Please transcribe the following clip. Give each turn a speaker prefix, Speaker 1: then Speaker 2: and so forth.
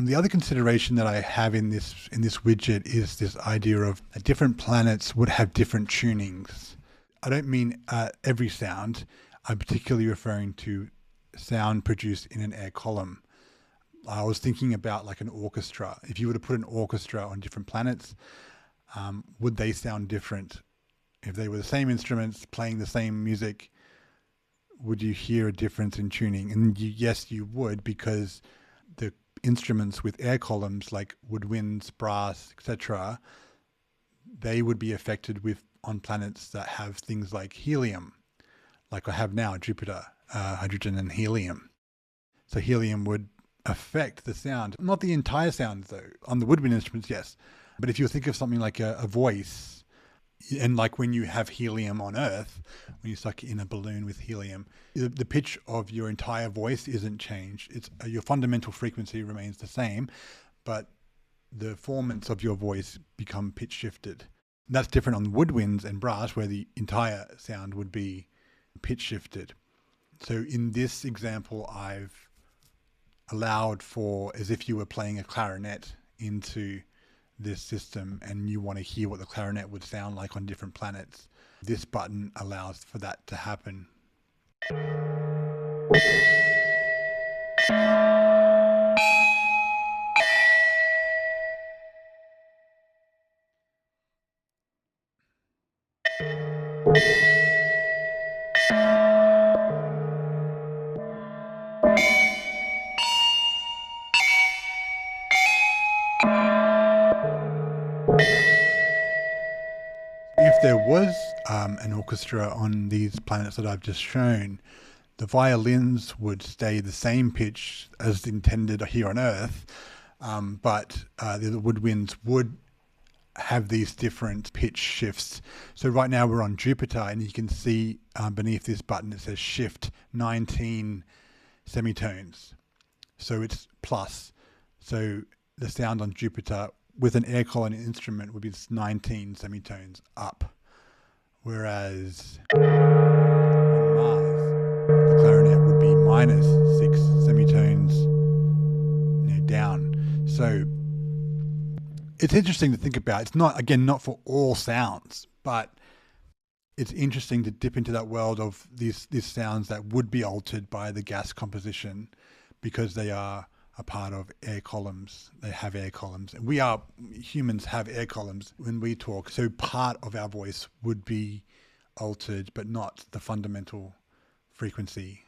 Speaker 1: The other consideration that I have in this widget is this idea of different planets would have different tunings. I don't mean every sound. I'm particularly referring to sound produced in an air column. I was thinking about like an orchestra. If you were to put an orchestra on different planets, would they sound different? If they were the same instruments playing the same music, would you hear a difference in tuning? And yes, you would, because the instruments with air columns like woodwinds, brass, etc., they would be affected on planets that have things like helium, like I have now, Jupiter, hydrogen and helium. So helium would affect the sound, not the entire sound though. On the woodwind instruments, yes. But if you think of something like a voice, and like when you have helium on Earth, when you suck in a balloon with helium, the pitch of your entire voice isn't changed. It's your fundamental frequency remains the same, but the formants of your voice become pitch shifted. And that's different on woodwinds and brass, where the entire sound would be pitch shifted. So in this example, I've allowed for as if you were playing a clarinet into this system and you want to hear what the clarinet would sound like on different planets. This button allows for that to happen. If there was an orchestra on these planets that I've just shown, the violins would stay the same pitch as intended here on Earth, but the woodwinds would have these different pitch shifts. So right now we're on Jupiter, and you can see beneath this button it says shift 19 semitones. So it's plus. So the sound on Jupiter with an air column instrument would be 19 semitones up. Whereas on Mars, the clarinet would be minus 6 semitones down. So it's interesting to think about. It's not, again, not for all sounds, but it's interesting to dip into that world of these sounds that would be altered by the gas composition because they are a part of air columns. They have air columns. And humans have air columns when we talk. So part of our voice would be altered, but not the fundamental frequency.